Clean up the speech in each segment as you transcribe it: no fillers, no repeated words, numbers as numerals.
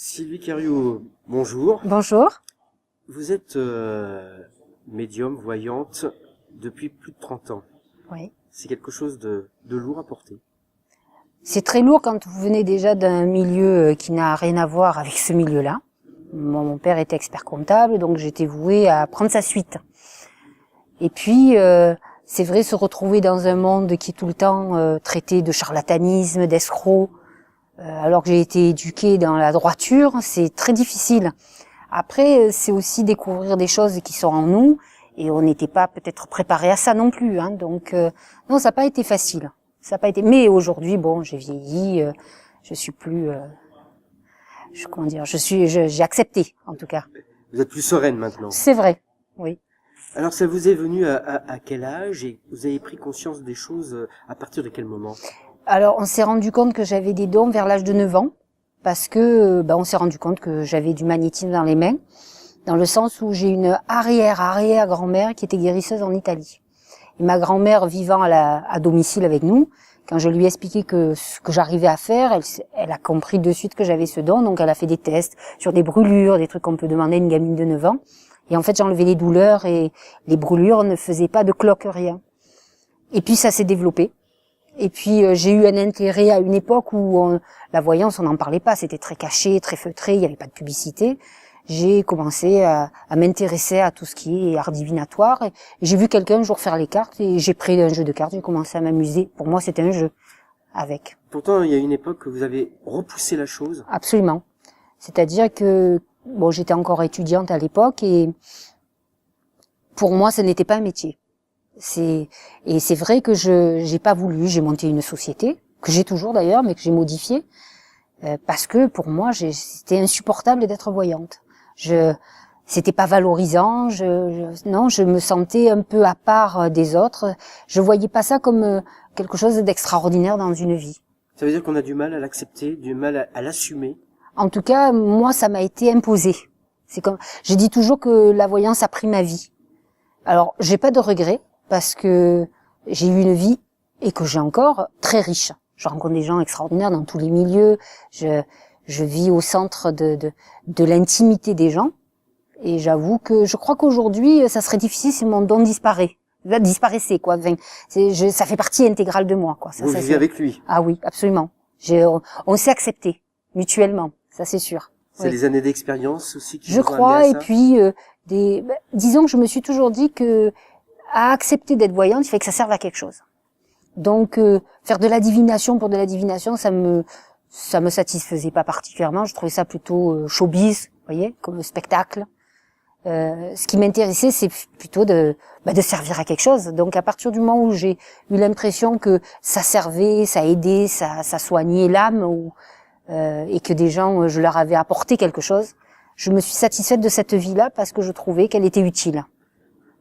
Sylvie Quériot, bonjour. Bonjour. Vous êtes médium, voyante, depuis plus de 30 ans. Oui. C'est quelque chose de lourd à porter. C'est très lourd quand vous venez déjà d'un milieu qui n'a rien à voir avec ce milieu-là. Mon père était expert comptable, donc j'étais vouée à prendre sa suite. Et puis, c'est vrai, se retrouver dans un monde qui est tout le temps traité de charlatanisme, d'escroc, alors que j'ai été éduquée dans la droiture, c'est très difficile. Après, c'est aussi découvrir des choses qui sont en nous, et on n'était pas peut-être préparé à ça non plus. Donc, non, ça n'a pas été facile. Ça n'a pas été. Mais aujourd'hui, bon, j'ai vieilli, je suis plus, j'ai accepté en tout cas. Vous êtes plus sereine maintenant. C'est vrai, oui. Alors, ça vous est venu à quel âge et vous avez pris conscience des choses à partir de quel moment? Alors, on s'est rendu compte que j'avais des dons vers l'âge de 9 ans, parce que on s'est rendu compte que j'avais du magnétisme dans les mains, dans le sens où j'ai une arrière-grand-mère qui était guérisseuse en Italie. Et ma grand-mère vivant à domicile avec nous, quand je lui ai expliqué que ce que j'arrivais à faire, elle a compris de suite que j'avais ce don, donc elle a fait des tests sur des brûlures, des trucs qu'on peut demander à une gamine de 9 ans. Et en fait, j'enlevais les douleurs et les brûlures ne faisaient pas de cloque, rien. Et puis ça s'est développé. Et puis j'ai eu un intérêt à une époque où la voyance, on n'en parlait pas, c'était très caché, très feutré, il n'y avait pas de publicité. J'ai commencé à m'intéresser à tout ce qui est art divinatoire. Et j'ai vu quelqu'un un jour faire les cartes et j'ai pris un jeu de cartes, j'ai commencé à m'amuser. Pour moi, c'était un jeu avec. Pourtant, il y a une époque que vous avez repoussé la chose. Absolument. C'est-à-dire que j'étais encore étudiante à l'époque et pour moi, ce n'était pas un métier. Et c'est vrai que j'ai pas voulu, j'ai monté une société que j'ai toujours d'ailleurs, mais que j'ai modifiée parce que pour moi, c'était insupportable d'être voyante. C'était pas valorisant, non, je me sentais un peu à part des autres. Je voyais pas ça comme quelque chose d'extraordinaire dans une vie. Ça veut dire qu'on a du mal à l'accepter, du mal à l'assumer. En tout cas, moi, ça m'a été imposé. Je dis toujours que la voyance a pris ma vie. Alors, j'ai pas de regrets parce que j'ai eu une vie et que j'ai encore très riche. Je rencontre des gens extraordinaires dans tous les milieux. Je vis au centre de l'intimité des gens. Et j'avoue que je crois qu'aujourd'hui, ça serait difficile si mon don disparaissait, quoi. Ça fait partie intégrale de moi, quoi. Vous vivez avec lui? Ah oui, absolument. On s'est accepté mutuellement, ça c'est sûr. C'est les années d'expérience aussi qui je vous ont crois, amené à ça? Et puis disons que je me suis toujours dit que à accepter d'être voyante, il fait que ça serve à quelque chose. Donc faire de la divination pour de la divination, ça me satisfaisait pas particulièrement. Je trouvais ça plutôt showbiz, vous voyez, comme spectacle. Ce qui m'intéressait, c'est plutôt de servir à quelque chose. Donc à partir du moment où j'ai eu l'impression que ça servait, ça aidait, ça soignait l'âme, et que des gens, je leur avais apporté quelque chose, je me suis satisfaite de cette vie-là parce que je trouvais qu'elle était utile.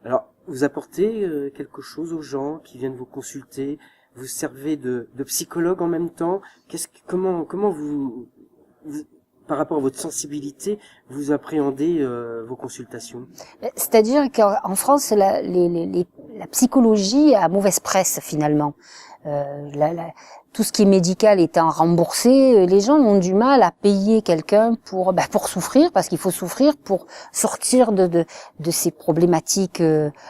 Alors, vous apportez quelque chose aux gens qui viennent vous consulter, vous servez de psychologue en même temps. Comment vous, par rapport à votre sensibilité, vous appréhendez vos consultations? C'est-à-dire qu'en France, la psychologie a mauvaise presse finalement. Tout ce qui est médical étant remboursé, les gens ont du mal à payer quelqu'un pour souffrir, parce qu'il faut souffrir pour sortir de ces problématiques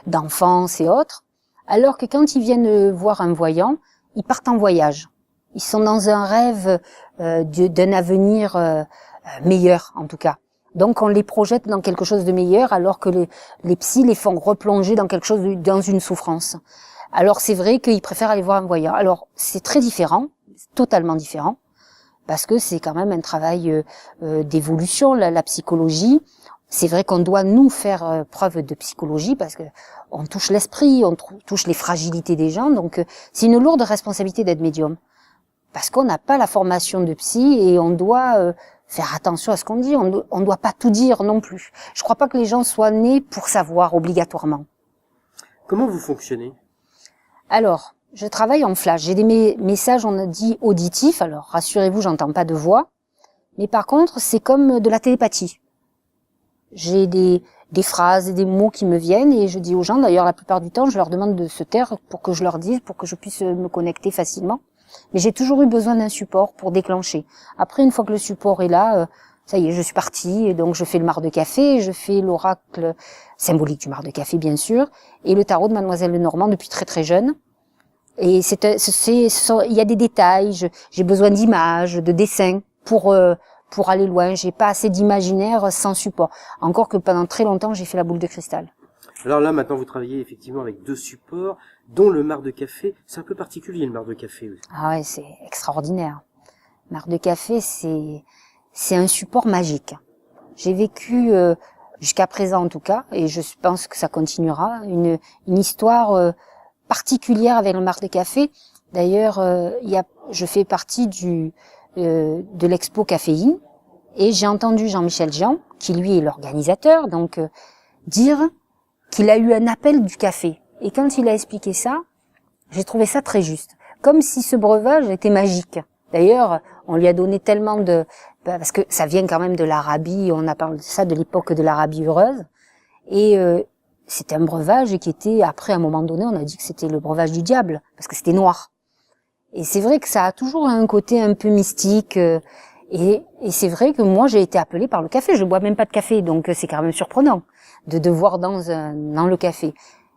d'enfance et autres. Alors que quand ils viennent voir un voyant, ils partent en voyage. Ils sont dans un rêve d'un avenir meilleur, en tout cas. Donc on les projette dans quelque chose de meilleur, alors que les psys les font replonger dans quelque chose, dans une souffrance. Alors c'est vrai qu'ils préfèrent aller voir un voyant. Alors c'est très différent, totalement différent, parce que c'est quand même un travail d'évolution, la psychologie. C'est vrai qu'on doit nous faire preuve de psychologie parce que on touche l'esprit, on touche les fragilités des gens. Donc c'est une lourde responsabilité d'être médium, parce qu'on n'a pas la formation de psy et on doit faire attention à ce qu'on dit. On doit pas tout dire non plus. Je crois pas que les gens soient nés pour savoir obligatoirement. Comment vous fonctionnez? Alors, je travaille en flash. J'ai des messages, on a dit auditifs. Alors, rassurez-vous, j'entends pas de voix. Mais par contre, c'est comme de la télépathie. J'ai des phrases et des mots qui me viennent et je dis aux gens, d'ailleurs, la plupart du temps, je leur demande de se taire pour que je leur dise, pour que je puisse me connecter facilement. Mais j'ai toujours eu besoin d'un support pour déclencher. Après, une fois que le support est là, Ça y est, je suis partie, et donc je fais le mar de café, je fais l'oracle symbolique du mar de café, bien sûr, et le tarot de Mademoiselle Lenormand depuis très très jeune. Et il y a des détails, j'ai besoin d'images, de dessins pour aller loin. J'ai pas assez d'imaginaire sans support. Encore que pendant très longtemps, j'ai fait la boule de cristal. Alors là, maintenant, vous travaillez effectivement avec 2 supports, dont le mar de café. C'est un peu particulier, le mar de café. Ah ouais, c'est extraordinaire. Mar de café, c'est un support magique. J'ai vécu, jusqu'à présent en tout cas, et je pense que ça continuera, une histoire particulière avec le mar de café. D'ailleurs, je fais partie de l'expo caféine, et j'ai entendu Jean-Michel Jean, qui lui est l'organisateur, donc dire qu'il a eu un appel du café. Et quand il a expliqué ça, j'ai trouvé ça très juste. Comme si ce breuvage était magique. D'ailleurs, on lui a donné tellement parce que ça vient quand même de l'Arabie, on a parlé de ça de l'époque de l'Arabie heureuse. Et c'était un breuvage qui était, après, à un moment donné, on a dit que c'était le breuvage du diable, parce que c'était noir. Et c'est vrai que ça a toujours un côté un peu mystique. Et c'est vrai que moi, j'ai été appelée par le café. Je bois même pas de café, donc c'est quand même surprenant de voir dans le café.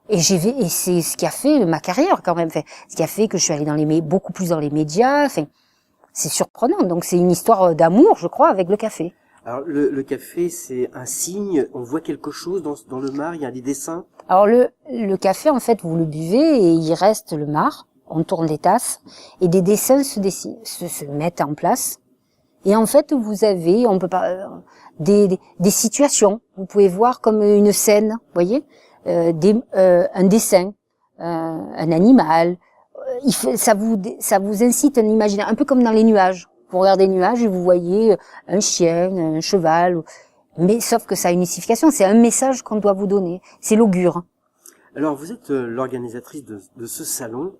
Et c'est ce qui a fait ma carrière quand même. Enfin, ce qui a fait que je suis allée beaucoup plus dans les médias. Enfin, c'est surprenant. Donc c'est une histoire d'amour, je crois, avec le café. Alors le café, c'est un signe. On voit quelque chose dans le mar. Il y a des dessins. Alors le café, en fait, vous le buvez et il reste le mar. On tourne les tasses et des dessins se mettent en place. Et en fait, vous avez, on peut pas, des situations. Vous pouvez voir comme une scène, vous voyez, un dessin, un animal. Ça vous incite un imaginaire, un peu comme dans les nuages. Vous regardez les nuages et vous voyez un chien, un cheval, mais sauf que ça a une signification. C'est un message qu'on doit vous donner. C'est l'augure. Alors, vous êtes l'organisatrice de ce salon.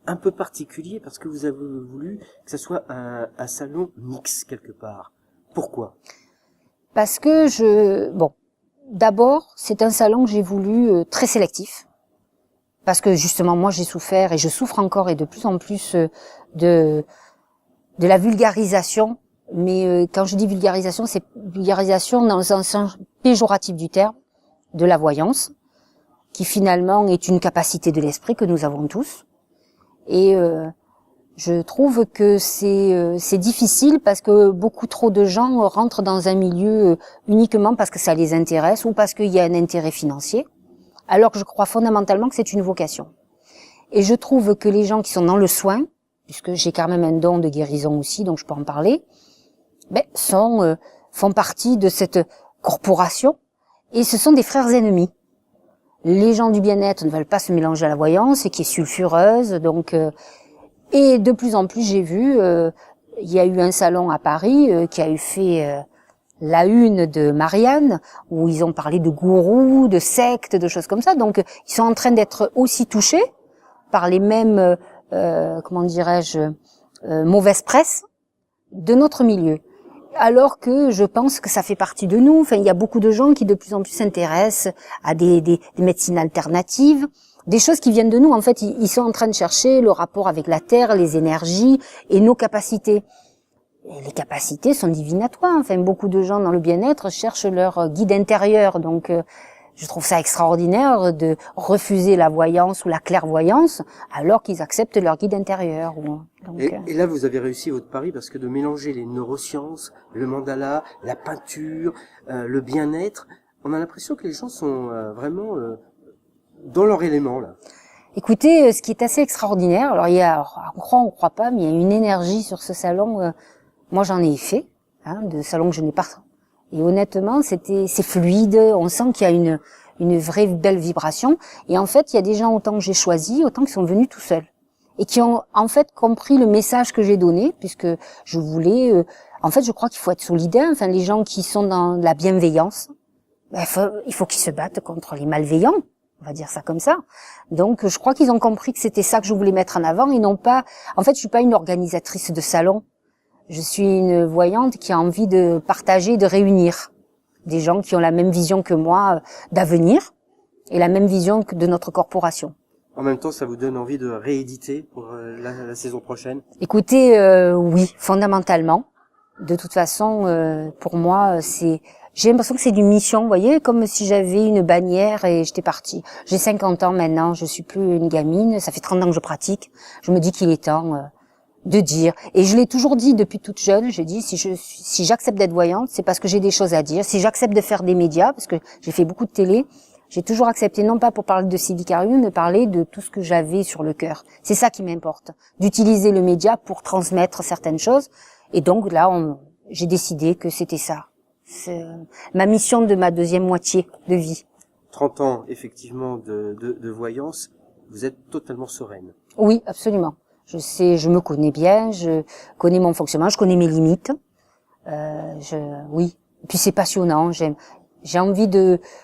Un peu particulier parce que vous avez voulu que ça soit un salon mix quelque part. Pourquoi? Parce que d'abord, c'est un salon que j'ai voulu très sélectif. Parce que justement, moi, j'ai souffert et je souffre encore et de plus en plus de la vulgarisation. Mais quand je dis vulgarisation, c'est vulgarisation dans un sens péjoratif du terme, de la voyance, qui finalement est une capacité de l'esprit que nous avons tous. Et je trouve que c'est difficile parce que beaucoup trop de gens rentrent dans un milieu uniquement parce que ça les intéresse ou parce qu'il y a un intérêt financier, alors que je crois fondamentalement que c'est une vocation. Et je trouve que les gens qui sont dans le soin, puisque j'ai quand même un don de guérison aussi, donc je peux en parler, font partie de cette corporation et ce sont des frères ennemis. Les gens du bien-être ne veulent pas se mélanger à la voyance et qui est sulfureuse, donc et de plus en plus j'ai vu, il y a eu un salon à Paris qui a eu fait la une de Marianne où ils ont parlé de gourous, de sectes, de choses comme ça. Donc ils sont en train d'être aussi touchés par les mêmes mauvaise presse de notre milieu. Alors que je pense que ça fait partie de nous. Enfin, il y a beaucoup de gens qui de plus en plus s'intéressent à des médecines alternatives, des choses qui viennent de nous. En fait, ils sont en train de chercher le rapport avec la terre, les énergies et nos capacités. Et les capacités sont divinatoires. Enfin, beaucoup de gens dans le bien-être cherchent leur guide intérieur. Donc, je trouve ça extraordinaire de refuser la voyance ou la clairvoyance alors qu'ils acceptent leur guide intérieur. Donc, et là, vous avez réussi votre pari parce que de mélanger les neurosciences, le mandala, la peinture, le bien-être, on a l'impression que les gens sont vraiment dans leur élément là. Écoutez, ce qui est assez extraordinaire, alors on croit pas, mais il y a une énergie sur ce salon. Moi, j'en ai fait, de salons que je n'ai pas. Et honnêtement, c'est fluide. On sent qu'il y a une vraie belle vibration. Et en fait, il y a des gens autant que j'ai choisi, autant qui sont venus tout seuls et qui ont en fait compris le message que j'ai donné, puisque je voulais. En fait, je crois qu'il faut être solidaire. Enfin, les gens qui sont dans la bienveillance, il faut qu'ils se battent contre les malveillants. On va dire ça comme ça. Donc, je crois qu'ils ont compris que c'était ça que je voulais mettre en avant et non pas. En fait, je suis pas une organisatrice de salon. Je suis une voyante qui a envie de partager, de réunir des gens qui ont la même vision que moi d'avenir et la même vision que de notre corporation. En même temps, ça vous donne envie de rééditer pour la saison prochaine? Écoutez, oui, fondamentalement. De toute façon, pour moi, j'ai l'impression que c'est d'une mission, vous voyez, comme si j'avais une bannière et j'étais partie. J'ai 50 ans maintenant, je suis plus une gamine, ça fait 30 ans que je pratique. Je me dis qu'il est temps de dire. Et je l'ai toujours dit depuis toute jeune, j'ai dit si j'accepte d'être voyante, c'est parce que j'ai des choses à dire. Si j'accepte de faire des médias, parce que j'ai fait beaucoup de télé, j'ai toujours accepté, non pas pour parler de Sylvie-Cariou, mais parler de tout ce que j'avais sur le cœur. C'est ça qui m'importe, d'utiliser le média pour transmettre certaines choses. Et donc là, j'ai décidé que c'était ça. C'est ma mission de ma deuxième moitié de vie. 30 ans, effectivement, de voyance, vous êtes totalement sereine. Oui, absolument. Je me connais bien, je connais mon fonctionnement, je connais mes limites. Oui. Et puis c'est passionnant, j'ai envie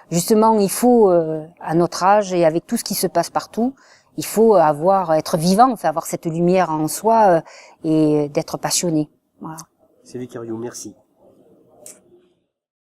justement, il faut, à notre âge et avec tout ce qui se passe partout, il faut être vivant, enfin, avoir cette lumière en soi, et d'être passionné. Voilà. Sylvie Cariou, merci.